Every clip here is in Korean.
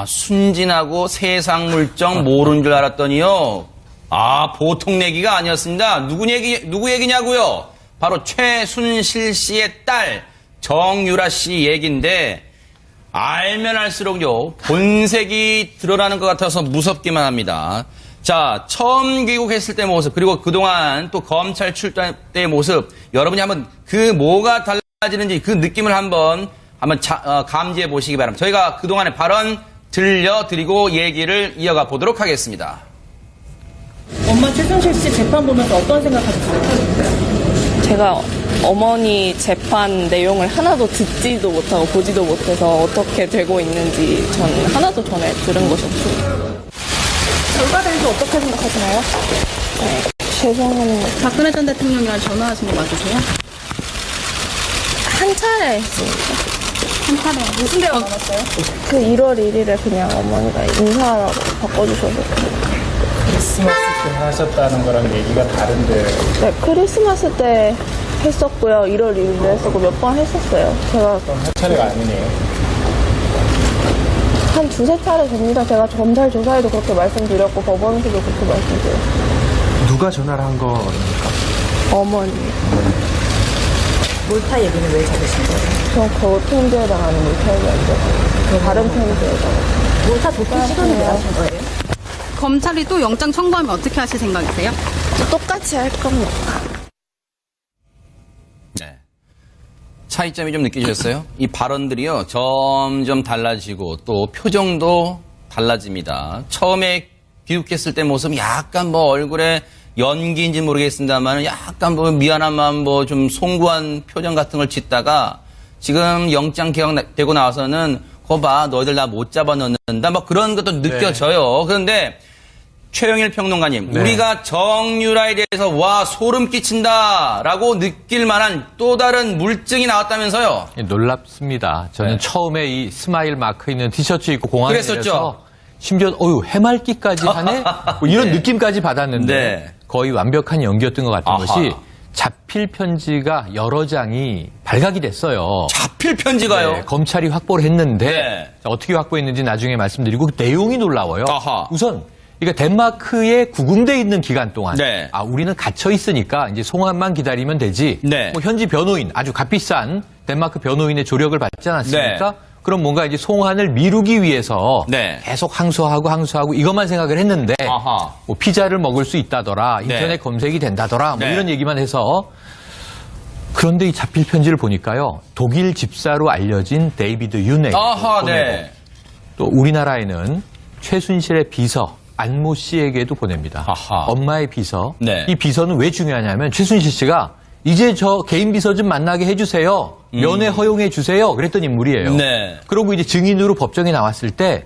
순진하고 세상 물정 모르는 줄 알았더니요. 보통 얘기가 아니었습니다. 누구 얘기냐고요? 바로 최순실 씨의 딸 정유라 씨 얘기인데 알면 알수록요. 본색이 드러나는 것 같아서 무섭기만 합니다. 자, 처음 귀국했을 때 모습 그리고 그동안 또 검찰 출두할 때의 모습 여러분이 한번 그 뭐가 달라지는지 그 느낌을 한번 감지해 보시기 바랍니다. 저희가 그동안의 발언 들려드리고 얘기를 이어가 보도록 하겠습니다. 엄마 최순실 씨 재판 보면서 어떤 생각하셨어요? 제가 어머니 재판 내용을 하나도 듣지도 못하고 보지도 못해서 어떻게 되고 있는지 전 하나도 전에 들은 것이 없습니다. 결과에 대해서 어떻게 생각하시나요? 죄송합니다. 박근혜 전 대통령이랑 전화하신 거 맞으세요? 한 차례 했습니다. 한 차례. 무슨 대화 나눴어요? 그 1월 1일에 그냥 어머니가 인사하라고 바꿔주셔서. 크리스마스 때 하셨다는 거랑 얘기가 다른데. 네, 크리스마스 때 했었고요. 1월 1일에 했었고 몇 번 했었어요. 제가 그럼 한 차례가 아니네요. 한 두세 차례 됩니다. 제가 검찰 조사에도 그렇게 말씀드렸고 법원에서도 그렇게 말씀드렸어요. 누가 전화를 한 거입니까? 어머니. 몰타 얘기는 왜 잡으신 거예요? 저 그거 편지에 당하는 물타기 아니죠. 다른 편지에다가. 몰타 도피 시도는 왜 하신 거예요? 검찰이 또 영장 청구하면 어떻게 하실 생각이세요? 똑같이 할 겁니다. 네. 차이점이 좀 느끼셨어요? 이 발언들이요, 점점 달라지고 또 표정도 달라집니다. 처음에 귀국했을 때 모습 약간 얼굴에 연기인지 모르겠습니다만 약간 미안한 마음 좀 송구한 표정 같은 걸 짓다가 지금 영장 기각되고 나와서는 거 봐, 너희들 나 못 잡아넣는다. 그런 것도 느껴져요. 네. 그런데 최영일 평론가님, 네. 우리가 정유라에 대해서 소름 끼친다라고 느낄 만한 또 다른 물증이 나왔다면서요? 놀랍습니다. 저는 네. 처음에 이 스마일 마크 있는 티셔츠 입고 공항에 그랬었죠. 내려서 심지어 해맑기까지 하네? 이런 네. 느낌까지 받았는데 네. 거의 완벽한 연기였던 것 같은 것이 자필 편지가 여러 장이 발각이 됐어요. 자필 편지가요? 네, 검찰이 확보를 했는데 네. 어떻게 확보했는지 나중에 말씀드리고 그 내용이 놀라워요. 아하. 우선 그러니까 덴마크에 구금돼 있는 기간 동안 네. 우리는 갇혀 있으니까 이제 송환만 기다리면 되지. 네. 현지 변호인 아주 값비싼 덴마크 변호인의 조력을 받지 않았습니까? 네. 그럼 뭔가 이제 송환을 미루기 위해서 네. 계속 항소하고 이것만 생각을 했는데 피자를 먹을 수 있다더라, 인터넷 네. 검색이 된다더라, 네. 이런 얘기만 해서. 그런데 이 자필 편지를 보니까요, 독일 집사로 알려진 데이비드 윤에 네. 또 우리나라에는 최순실의 비서 안모 씨에게도 보냅니다. 엄마의 비서. 네. 이 비서는 왜 중요하냐면 최순실 씨가 이제 저 개인 비서 좀 만나게 해주세요. 면회 허용해 주세요. 그랬던 인물이에요. 네. 그리고 이제 증인으로 법정에 나왔을 때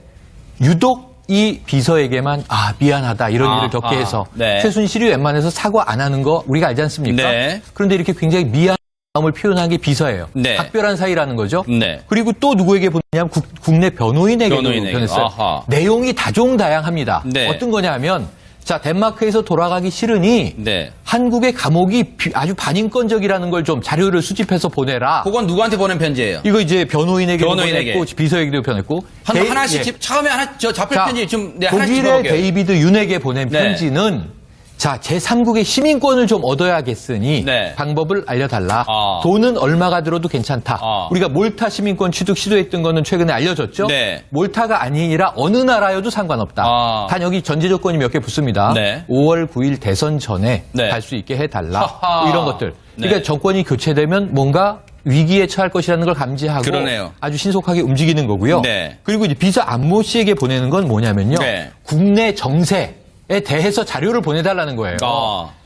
유독 이 비서에게만 미안하다 이런 일을 겪게 해서 네. 최순실이 웬만해서 사과 안 하는 거 우리가 알지 않습니까? 네. 그런데 이렇게 굉장히 미안함을 표현한 게 비서예요. 네. 각별한 사이라는 거죠. 네. 그리고 또 누구에게 보내냐면 국내 변호인에게도 보냈어요. 내용이 다종다양합니다. 네. 어떤 거냐 하면 자, 덴마크에서 돌아가기 싫으니 네. 한국의 감옥이 아주 반인권적이라는 걸 좀 자료를 수집해서 보내라. 그건 누구한테 보낸 편지예요? 이거 이제 변호인에게도 보냈고 비서에게도 보냈고 하나씩 처음에 자필 편지 좀 하나씩 독일의 들어볼게요. 데이비드 윤에게 보낸 네. 편지는 자, 제3국의 시민권을 좀 얻어야겠으니 네. 방법을 알려달라. 돈은 얼마가 들어도 괜찮다. 우리가 몰타 시민권 취득 시도했던 거는 최근에 알려졌죠? 네. 몰타가 아니라 어느 나라여도 상관없다. 단 여기 전제 조건이 몇 개 붙습니다. 네. 5월 9일 대선 전에 네. 갈 수 있게 해달라. 뭐 이런 것들. 그러니까 네. 정권이 교체되면 뭔가 위기에 처할 것이라는 걸 감지하고 그러네요. 아주 신속하게 움직이는 거고요. 네. 그리고 이제 비서 안모 씨에게 보내는 건 뭐냐면요. 네. 국내 정세에 대해서 자료를 보내달라는 거예요.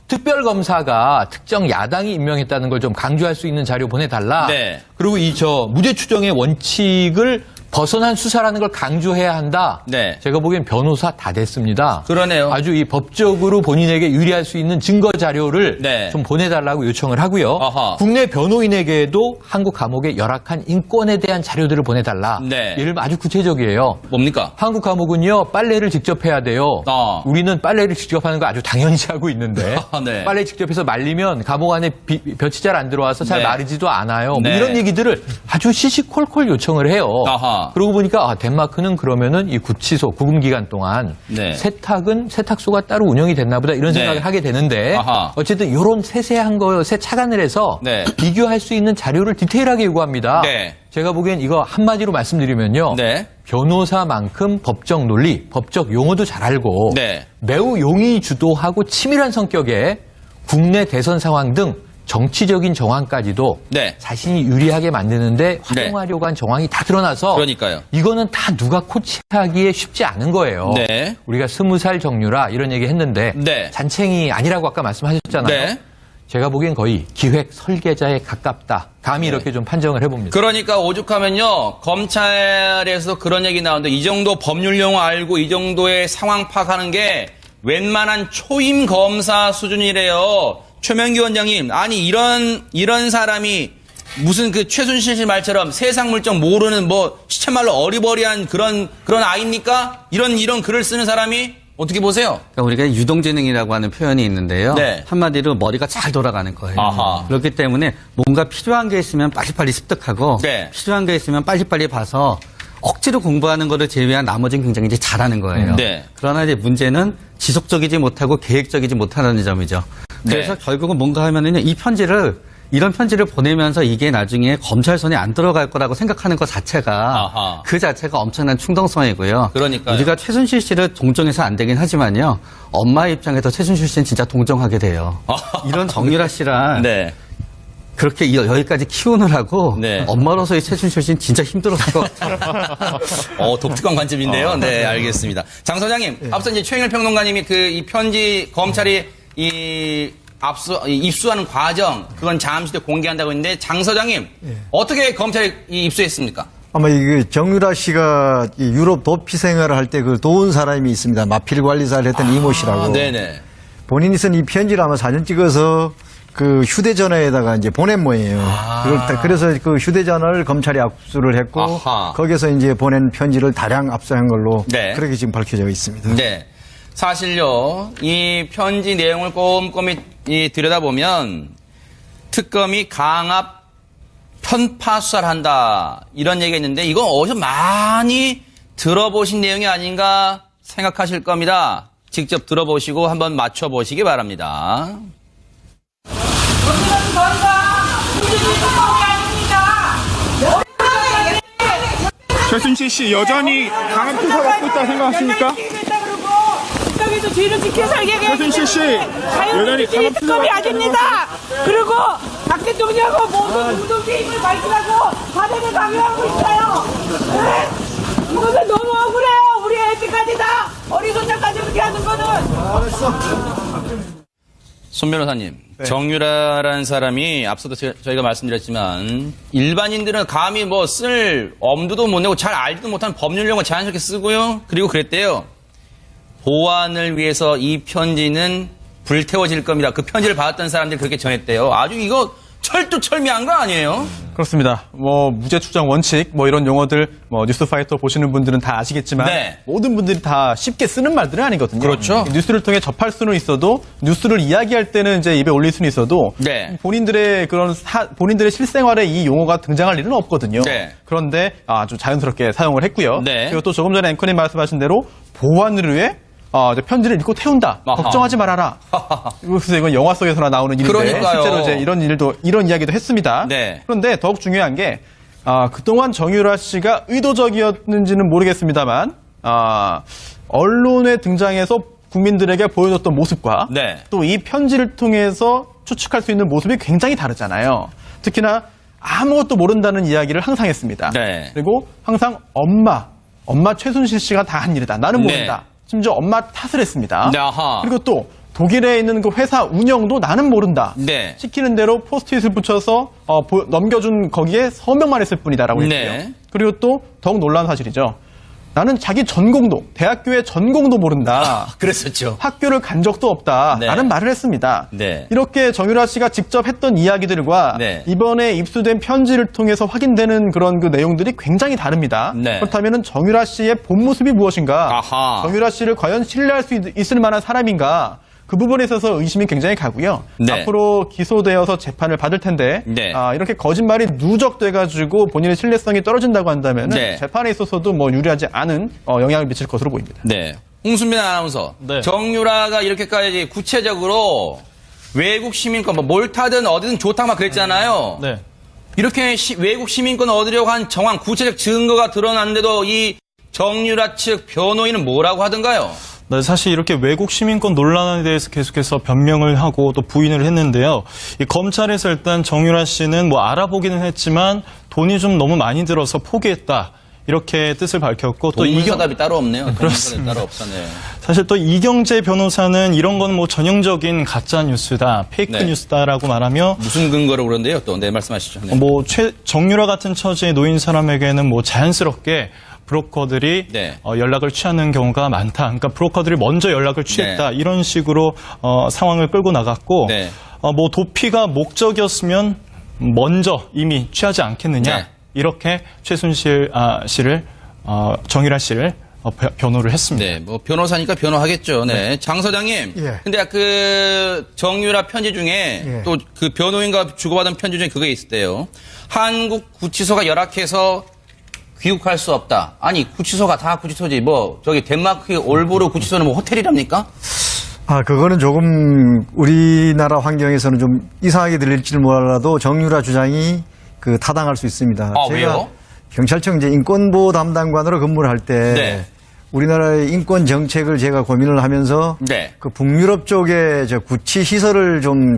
특별검사가 특정 야당이 임명했다는 걸 좀 강조할 수 있는 자료 보내달라. 네. 그리고 무죄 추정의 원칙을 벗어난 수사라는 걸 강조해야 한다. 네. 제가 보기엔 변호사 다 됐습니다. 그러네요. 아주 이 법적으로 본인에게 유리할 수 있는 증거 자료를 네. 좀 보내달라고 요청을 하고요. 국내 변호인에게도 한국 감옥의 열악한 인권에 대한 자료들을 보내달라. 네. 예를 들면 아주 구체적이에요. 뭡니까? 한국 감옥은요, 빨래를 직접 해야 돼요. 우리는 빨래를 직접 하는 거 아주 당연시 하고 있는데 네. 빨래 직접 해서 말리면 감옥 안에 볕이 잘 안 들어와서 잘 네. 마르지도 않아요. 네. 뭐 이런 얘기들을 아주 시시콜콜 요청을 해요. 아하. 그러고 보니까 덴마크는 그러면은 이 구치소 구금 기간 동안 네. 세탁소가 따로 운영이 됐나 보다 이런 네. 생각을 하게 되는데 아하. 어쨌든 이런 세세한 것에 착안을 해서 네. 비교할 수 있는 자료를 디테일하게 요구합니다. 네. 제가 보기엔 이거 한마디로 말씀드리면요. 네. 변호사만큼 법적 논리, 법적 용어도 잘 알고 네. 매우 용의 주도하고 치밀한 성격의 국내 대선 상황 등 정치적인 정황까지도 네. 자신이 유리하게 만드는데 활용하려고 한 정황이 다 드러나서 그러니까요. 이거는 다 누가 코치하기에 쉽지 않은 거예요. 네. 우리가 20살 정유라 이런 얘기 했는데 네. 잔챙이 아니라고 아까 말씀하셨잖아요. 네. 제가 보기엔 거의 기획 설계자에 가깝다. 감히 이렇게 좀 판정을 해봅니다. 그러니까 오죽하면요, 검찰에서 그런 얘기 나오는데 이 정도 법률 용어 알고 이 정도의 상황 파악하는 게 웬만한 초임 검사 수준이래요. 최명기 원장님, 아니 이런 사람이 무슨 그 최순실 씨 말처럼 세상 물정 모르는 뭐 시체말로 어리버리한 그런 아이입니까? 이런 글을 쓰는 사람이 어떻게 보세요? 그러니까 우리가 유동지능이라고 하는 표현이 있는데요. 네. 한마디로 머리가 잘 돌아가는 거예요. 아하. 그렇기 때문에 뭔가 필요한 게 있으면 빨리빨리 습득하고 네. 필요한 게 있으면 빨리빨리 봐서 억지로 공부하는 거를 제외한 나머지는 굉장히 이제 잘하는 거예요. 네. 그러나 이제 문제는 지속적이지 못하고 계획적이지 못하는 점이죠. 그래서 네. 결국은 뭔가 하면은 이런 편지를 보내면서 이게 나중에 검찰 손에 안 들어갈 거라고 생각하는 것 자체가 아하. 그 자체가 엄청난 충동성이고요. 그러니까요. 우리가 최순실 씨를 동정해서 안 되긴 하지만요. 엄마 입장에서 최순실 씨는 진짜 동정하게 돼요. 이런 정유라 씨랑 네. 그렇게 여기까지 키우느라고 네. 엄마로서의 최순실 씨는 진짜 힘들었을 것 같아요. 독특한 관점인데요. 네, 알겠습니다. 장 소장님, 앞서 이제 최영일 평론가님이 이 편지 검찰이 입수하는 과정, 그건 잠시 뒤에 공개한다고 했는데, 장 소장님, 어떻게 검찰이 입수했습니까? 아마 이게 정유라 씨가 이 유럽 도피 생활을 할 때 그 도운 사람이 있습니다. 마필 관리사를 했던 이모 씨라고. 네네. 본인이 쓴 이 편지를 아마 사진 찍어서 그 휴대전화에다가 이제 보낸 모양이에요. 그래서 그 휴대전화를 검찰이 압수를 했고 아하. 거기서 이제 보낸 편지를 다량 압수한 걸로 네. 그렇게 지금 밝혀져 있습니다. 네. 사실요, 이 편지 내용을 꼼꼼히 들여다보면 특검이 강압 편파 수사를 한다 이런 얘기가 있는데 이거 어디서 많이 들어보신 내용이 아닌가 생각하실 겁니다. 직접 들어보시고 한번 맞춰보시기 바랍니다. 최순실 씨 여전히 강한 수사 받고 있다 생각하십니까? 국가에서 죄를 지켜 살게 최순실 씨 여전히 강한 수사 특검이 아닙니다. 그리고 박 대통령하고 모든 공동체임을 발표하고 발언을 강요하고 있어요. 네? 이거는 너무 억울해요. 우리 애들까지 다 어리선장까지 그렇게 하는 거는. 손 변호사님, 정유라라는 사람이 앞서도 저희가 말씀드렸지만 일반인들은 감히 뭐 쓸 엄두도 못 내고 잘 알지도 못한 법률 용어 자연스럽게 쓰고요. 그리고 그랬대요. 보안을 위해서 이 편지는 불태워질 겁니다. 그 편지를 받았던 사람들이 그렇게 전했대요. 아주 이거 철두철미한 거 아니에요? 그렇습니다. 무죄 추정 원칙, 이런 용어들, 뉴스파이터 보시는 분들은 다 아시겠지만, 네. 모든 분들이 다 쉽게 쓰는 말들은 아니거든요. 그렇죠. 뉴스를 통해 접할 수는 있어도, 뉴스를 이야기할 때는 이제 입에 올릴 수는 있어도, 네. 본인들의 본인들의 실생활에 이 용어가 등장할 일은 없거든요. 네. 그런데 아주 자연스럽게 사용을 했고요. 네. 그리고 또 조금 전에 앵커님 말씀하신 대로, 보안을 위해 이제 편지를 읽고 태운다. 아하. 걱정하지 말아라. 그래서 이건 영화 속에서나 나오는 일인데 그러니까요. 실제로 이제 이런 이야기도 했습니다. 네. 그런데 더욱 중요한 게 그동안 정유라 씨가 의도적이었는지는 모르겠습니다만 언론에 등장해서 국민들에게 보여줬던 모습과 네. 또 이 편지를 통해서 추측할 수 있는 모습이 굉장히 다르잖아요. 특히나 아무것도 모른다는 이야기를 항상 했습니다. 네. 그리고 항상 엄마 최순실 씨가 다 한 일이다. 나는 모른다. 심지어 엄마 탓을 했습니다. 네, 아하. 그리고 또 독일에 있는 그 회사 운영도 나는 모른다. 네. 시키는 대로 포스트잇을 붙여서 넘겨준 거기에 서명만 했을 뿐이다라고 했고요. 네. 그리고 또 더욱 놀라운 사실이죠. 나는 자기 전공도, 대학교의 전공도 모른다. 그랬었죠. 학교를 간 적도 없다. 네. 라는 말을 했습니다. 네. 이렇게 정유라 씨가 직접 했던 이야기들과 네. 이번에 입수된 편지를 통해서 확인되는 그런 그 내용들이 굉장히 다릅니다. 네. 그렇다면 정유라 씨의 본 모습이 무엇인가? 아하. 정유라 씨를 과연 신뢰할 수 있을 만한 사람인가? 그 부분에 있어서 의심이 굉장히 가고요. 네. 앞으로 기소되어서 재판을 받을 텐데 네. 이렇게 거짓말이 누적돼가지고 본인의 신뢰성이 떨어진다고 한다면 네. 재판에 있어서도 뭐 유리하지 않은 영향을 미칠 것으로 보입니다. 네. 홍순민 아나운서. 네. 정유라가 이렇게까지 구체적으로 외국 시민권, 뭐 몰타든 어디든 좋다 막 그랬잖아요. 네. 이렇게 외국 시민권 얻으려고 한 정황, 구체적 증거가 드러났는데도 이 정유라 측 변호인은 뭐라고 하던가요? 네, 사실 이렇게 외국 시민권 논란에 대해서 계속해서 변명을 하고 또 부인을 했는데요. 이 검찰에서 일단 정유라 씨는 뭐 알아보기는 했지만 돈이 좀 너무 많이 들어서 포기했다. 이렇게 뜻을 밝혔고 또 동문서답이 따로 없네요. 동문서답이 그렇습니다. 따로 없었네요. 사실 또 이경재 변호사는 이런 건 뭐 전형적인 가짜 뉴스다, 페이크 네. 뉴스다라고 말하며 무슨 근거로 그런데요? 또 네, 말씀하시죠. 네. 뭐 정유라 같은 처지에 놓인 사람에게는 뭐 자연스럽게 브로커들이 네. 연락을 취하는 경우가 많다. 그러니까 브로커들이 먼저 연락을 취했다. 네. 이런 식으로 상황을 끌고 나갔고 네. 뭐 도피가 목적이었으면 먼저 이미 취하지 않겠느냐. 네. 이렇게 최순실 씨를 정유라 씨를 변호를 했습니다. 네, 뭐 변호사니까 변호하겠죠. 네, 장 소장님. 예. 근데 그 정유라 편지 중에 예. 또 그 변호인과 주고받은 편지 중에 그게 있었대요. 한국 구치소가 열악해서 귀국할 수 없다. 아니 구치소가 다 구치소지. 뭐 저기 덴마크 올보르 구치소는 뭐 호텔이랍니까? 그거는 조금 우리나라 환경에서는 좀 이상하게 들릴지 몰라도 정유라 주장이 타당할 수 있습니다. 아, 제가 왜요? 경찰청 이제 인권보호 담당관으로 근무를 할 때 네. 우리나라의 인권 정책을 제가 고민을 하면서 네. 그 북유럽 쪽에 구치 시설을 좀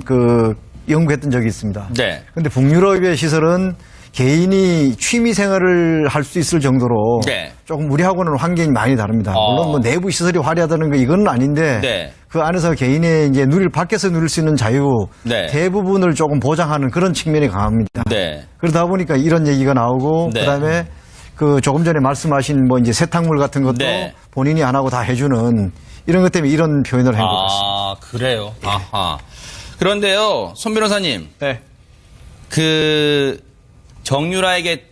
연구했던 적이 있습니다. 네. 근데 북유럽의 시설은 개인이 취미 생활을 할 수 있을 정도로 네. 조금 우리하고는 환경이 많이 다릅니다. 물론 뭐 내부 시설이 화려하다는 거 이건 아닌데 네. 그 안에서 개인의 이제 밖에서 누릴 수 있는 자유 네. 대부분을 조금 보장하는 그런 측면이 강합니다. 네. 그러다 보니까 이런 얘기가 나오고 네. 그다음에 조금 전에 말씀하신 뭐 이제 세탁물 같은 것도 네. 본인이 안 하고 다 해주는 이런 것 때문에 이런 표현을 한 것 같습니다. 아, 그래요. 아하. 그런데요, 손 변호사님. 네. 정유라에게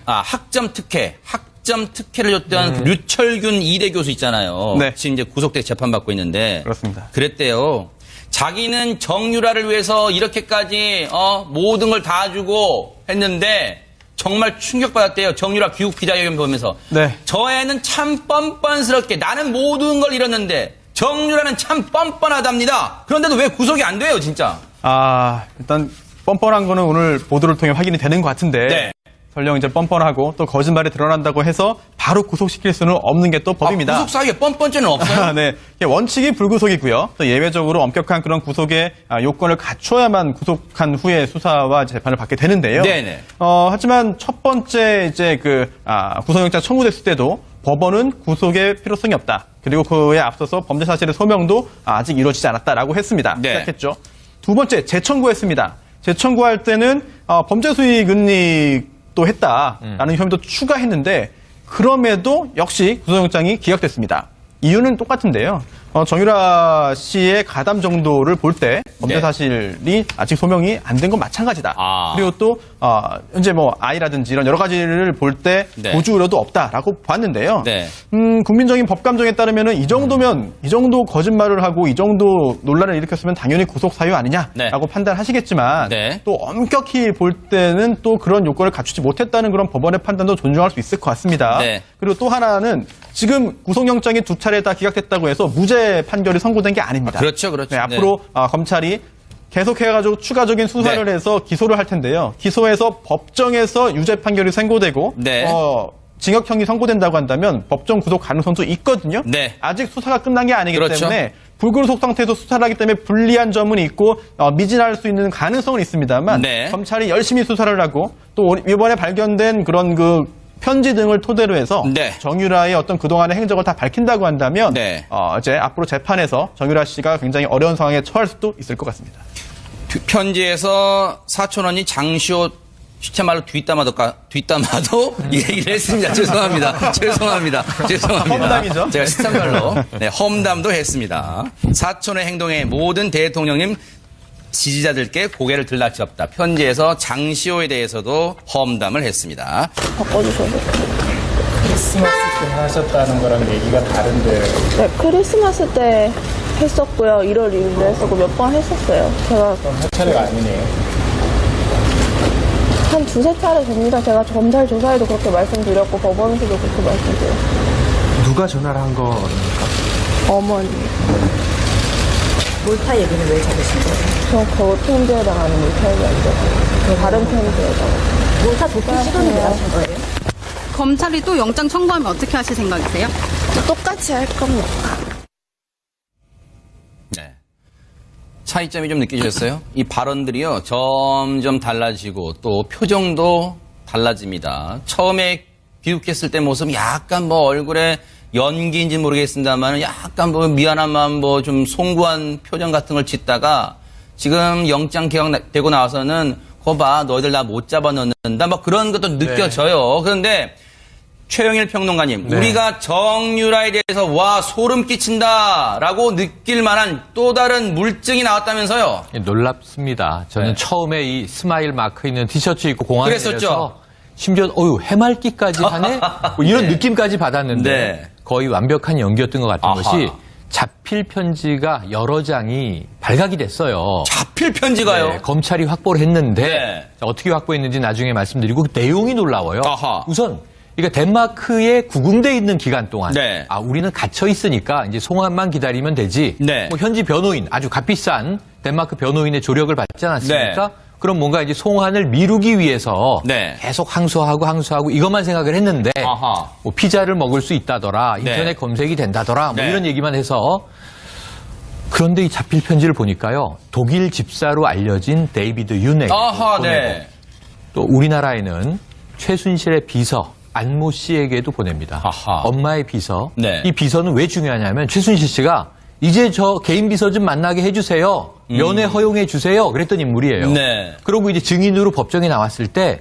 학점 특혜를 줬던 그 류철균 2대 교수 있잖아요. 네. 지금 이제 구속돼 재판받고 있는데. 그렇습니다. 그랬대요. 자기는 정유라를 위해서 이렇게까지 모든 걸 다 주고 했는데 정말 충격받았대요. 정유라 귀국 기자회견 보면서. 네. 저 애는 참 뻔뻔스럽게 나는 모든 걸 잃었는데 정유라는 참 뻔뻔하답니다. 그런데도 왜 구속이 안 돼요, 진짜? 일단 뻔뻔한 거는 오늘 보도를 통해 확인이 되는 것 같은데 네. 설령 이제 뻔뻔하고 또 거짓말이 드러난다고 해서 바로 구속시킬 수는 없는 게 또 법입니다. 구속 사유에 뻔뻔죄는 없어요? 네. 원칙이 불구속이고요. 또 예외적으로 엄격한 그런 구속의 요건을 갖춰야만 구속한 후에 수사와 재판을 받게 되는데요. 네네. 하지만 첫 번째 이제 구속영장 청구됐을 때도 법원은 구속의 필요성이 없다. 그리고 그에 앞서서 범죄 사실의 소명도 아직 이루어지지 않았다라고 했습니다. 네. 시작했죠. 두 번째 재청구했습니다. 재청구할 때는 범죄 수익 은닉도 했다라는 혐의도 추가했는데 그럼에도 역시 구속영장이 기각됐습니다. 이유는 똑같은데요. 정유라 씨의 가담 정도를 볼 때 범죄 네. 사실이 아직 소명이 안 된 건 마찬가지다. 아. 그리고 또 현재 뭐 아이라든지 이런 여러 가지를 볼 때 네. 도주 우려도 없다라고 봤는데요. 네. 국민적인 법감정에 따르면은 이 정도면 이 정도 거짓말을 하고 이 정도 논란을 일으켰으면 당연히 구속 사유 아니냐라고 네. 판단하시겠지만 네. 또 엄격히 볼 때는 또 그런 요건을 갖추지 못했다는 그런 법원의 판단도 존중할 수 있을 것 같습니다. 네. 그리고 또 하나는 지금 구속영장이 2차례 다 기각됐다고 해서 무죄 판결이 선고된 게 아닙니다. 그렇죠, 그렇죠. 네, 앞으로 검찰이 계속해가지고 추가적인 수사를 네. 해서 기소를 할 텐데요. 기소해서 법정에서 유죄 판결이 선고되고 네. 징역형이 선고된다고 한다면 법정 구속 가능성도 있거든요. 네. 아직 수사가 끝난 게 아니기 그렇죠. 때문에 불구속 상태에서 수사를 하기 때문에 불리한 점은 있고 미진할 수 있는 가능성은 있습니다만 네. 검찰이 열심히 수사를 하고 또 이번에 발견된 그런 편지 등을 토대로 해서 네. 정유라의 어떤 그동안의 행적을 다 밝힌다고 한다면 네. 이제 앞으로 재판에서 정유라 씨가 굉장히 어려운 상황에 처할 수도 있을 것 같습니다. 편지에서 사촌언니 장시호 시체말로 뒷담화도 이 얘기를 했습니다. 죄송합니다. 험담이죠? 제가 시체말로 험담도 했습니다. 사촌의 행동에 모든 대통령님 지지자들께 고개를 들날 수 없다. 편지에서 장시호에 대해서도 험담을 했습니다. 바꿔주셔서. 크리스마스 때 하셨다는 거랑 얘기가 다른데 네, 크리스마스 때 했었고요. 1월 2일도 했었고 몇 번 했었어요. 제가 그럼 할 차례가 아니네요. 한 두세 차례 됩니다. 제가 검찰 조사에도 그렇게 말씀드렸고 법원에서도 그렇게 말씀드렸어요. 누가 전화를 한 겁니까? 어머니. 몰타 얘기는 왜 잡으신 거예요? 저 그 편지에다가 아니 몰타 얘기 아니죠. 다른 편지에다가. 몰타 도피 시도는 왜 하신 거예요? 검찰이 또 영장 청구하면 어떻게 하실 생각이세요? 똑같이 할 겁니다. 네. 차이점이 좀 느끼셨어요? 이 발언들이요, 점점 달라지고 또 표정도 달라집니다. 처음에 비웃겼을 때 모습 약간 뭐 얼굴에 연기인지 모르겠습니다만 약간 뭐 미안한 마음 뭐 좀 송구한 표정 같은 걸 짓다가 지금 영장 기각되고 나와서는 거봐 너희들 나 못 잡아넣는다 뭐 그런 것도 느껴져요. 그런데 최영일 평론가님, 네. 우리가 정유라에 대해서 와 소름 끼친다라고 느낄 만한 또 다른 물증이 나왔다면서요? 놀랍습니다. 저는 네. 처음에 이 스마일 마크 있는 티셔츠 입고 공항에 그랬었죠. 내려서 심지어 해맑기까지 하네? 뭐 이런 느낌까지 받았는데 네. 거의 완벽한 연기였던 것 같은 아하. 것이 자필 편지가 여러 장이 발각이 됐어요. 자필 편지가요? 네, 검찰이 확보를 했는데 네. 자, 어떻게 확보했는지 나중에 말씀드리고 그 내용이 놀라워요. 아하. 우선 그러니까 덴마크에 구금돼 있는 기간 동안 네. 우리는 갇혀 있으니까 이제 송환만 기다리면 되지. 네. 뭐 현지 변호인 아주 값비싼 덴마크 변호인의 조력을 받지 않았습니까? 네. 그럼 뭔가 이제 송환을 미루기 위해서 네. 계속 항소하고 이것만 생각을 했는데 아하. 뭐 피자를 먹을 수 있다더라, 인터넷 네. 검색이 된다더라, 뭐 네. 이런 얘기만 해서 그런데 이 자필 편지를 보니까요 독일 집사로 알려진 데이비드 윤에 아하, 네. 또 우리나라에는 최순실의 비서 안모 씨에게도 보냅니다. 아하. 엄마의 비서. 네. 이 비서는 왜 중요하냐면 최순실 씨가 이제 저 개인 비서 좀 만나게 해주세요. 연애 허용해 주세요. 그랬던 인물이에요. 네. 그리고 이제 증인으로 법정에 나왔을 때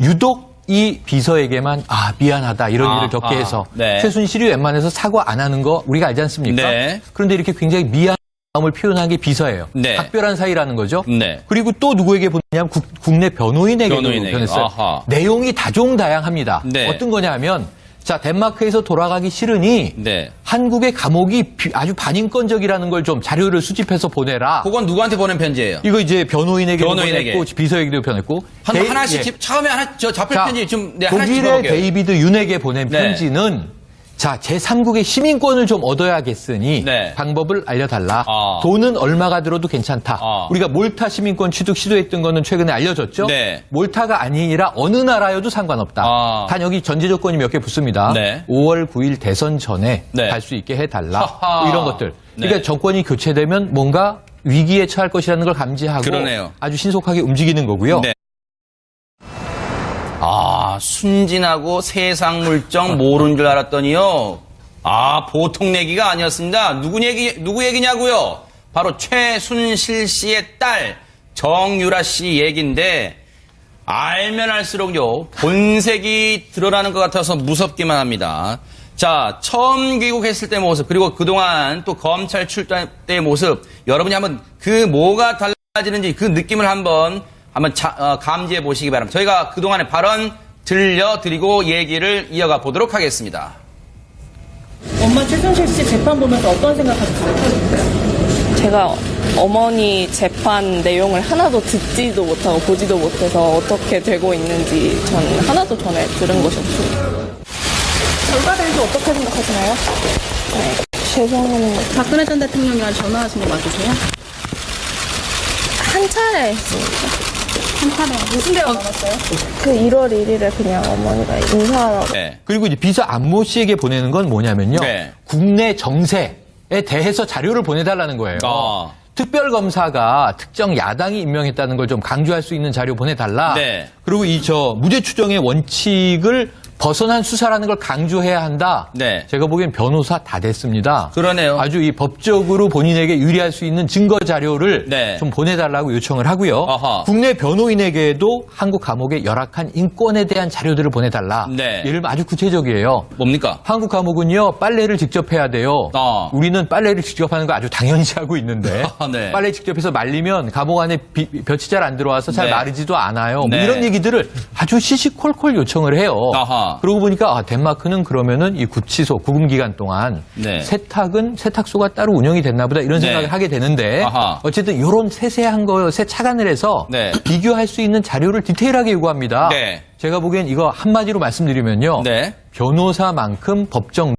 유독 이 비서에게만 미안하다 이런 일을 겪게 해서 네. 최순실이 웬만해서 사과 안 하는 거 우리가 알지 않습니까? 네. 그런데 이렇게 굉장히 미안함을 표현한 게 비서예요. 네. 각별한 사이라는 거죠. 네. 그리고 또 누구에게 보내냐면 국내 변호인에게도 변호인에게. 보냈어요. 아하. 내용이 다종다양합니다. 네. 어떤 거냐 하면 자 덴마크에서 돌아가기 싫으니 네. 한국의 감옥이 아주 반인권적이라는 걸 좀 자료를 수집해서 보내라. 그건 누구한테 보낸 편지예요? 이거 이제 변호인에게도 변호인에게. 보냈고 비서에게도 보냈고 하나씩 예. 처음에 저 자필 자, 편지 좀 하나씩 독일의 집어볼게요. 데이비드 윤에게 보낸 네. 편지는 자 제3국의 시민권을 좀 얻어야겠으니 네. 방법을 알려달라. 아. 돈은 얼마가 들어도 괜찮다. 아. 우리가 몰타 시민권 취득 시도했던 거는 최근에 알려졌죠. 네. 몰타가 아니라 어느 나라여도 상관없다. 아. 단 여기 전제 조건이 몇 개 붙습니다. 네. 5월 9일 대선 전에 네. 갈 수 있게 해달라. 하하. 뭐 이런 것들. 그러니까 네. 정권이 교체되면 뭔가 위기에 처할 것이라는 걸 감지하고 그러네요. 아주 신속하게 움직이는 거고요. 네. 순진하고 세상 물정 모르는 줄 알았더니요. 보통 얘기가 아니었습니다. 누구 얘기냐고요? 바로 최순실 씨의 딸 정유라 씨 얘기인데 알면 알수록요 본색이 드러나는 것 같아서 무섭기만 합니다. 자, 처음 귀국했을 때 모습 그리고 그동안 또 검찰 출두할 때의 모습 여러분이 한번 그 뭐가 달라지는지 그 느낌을 한번 감지해 보시기 바랍니다. 저희가 그동안의 발언 들려드리고 얘기를 이어가 보도록 하겠습니다. 엄마 최순실 씨 재판 보면서 어떤 생각하셨어요? 제가 어머니 재판 내용을 하나도 듣지도 못하고 보지도 못해서 어떻게 되고 있는지 전 하나도 전에 들은 것이 없습니다. 결과에 대해서 어떻게 생각하시나요? 죄송합니다. 박근혜 전 대통령이랑 전화하신 거 맞으세요? 한 차례 했습니다. 한 차례. 무슨 대화 나눴어요? 그 1월 1일에 그냥 어머니가 인사하라고. 네. 그리고 이제 비서 안모 씨에게 보내는 건 뭐냐면요. 네. 국내 정세에 대해서 자료를 보내달라는 거예요. 특별검사가 특정 야당이 임명했다는 걸 좀 강조할 수 있는 자료 보내달라. 네. 그리고 이 무죄 추정의 원칙을 벗어난 수사라는 걸 강조해야 한다. 네. 제가 보기엔 변호사 다 됐습니다. 그러네요. 아주 이 법적으로 본인에게 유리할 수 있는 증거 자료를 네. 좀 보내달라고 요청을 하고요. 아하. 국내 변호인에게도 한국 감옥의 열악한 인권에 대한 자료들을 보내달라. 네. 예를 들면 아주 구체적이에요. 뭡니까? 한국 감옥은요 빨래를 직접 해야 돼요. 우리는 빨래를 직접 하는 거 아주 당연시 하고 있는데 네. 빨래 직접 해서 말리면 감옥 안에 볕이 잘 안 들어와서 잘 네. 마르지도 않아요. 뭐 네. 이런 얘기들을 아주 시시콜콜 요청을 해요. 아하. 아하. 그러고 보니까 덴마크는 그러면은 이 구치소 구금 기간 동안 네. 세탁소가 따로 운영이 됐나 보다 이런 생각을 네. 하게 되는데 아하. 어쨌든 이런 세세한 것에 착안을 해서 네. 비교할 수 있는 자료를 디테일하게 요구합니다. 네. 제가 보기엔 이거 한마디로 말씀드리면요. 네. 변호사만큼 법정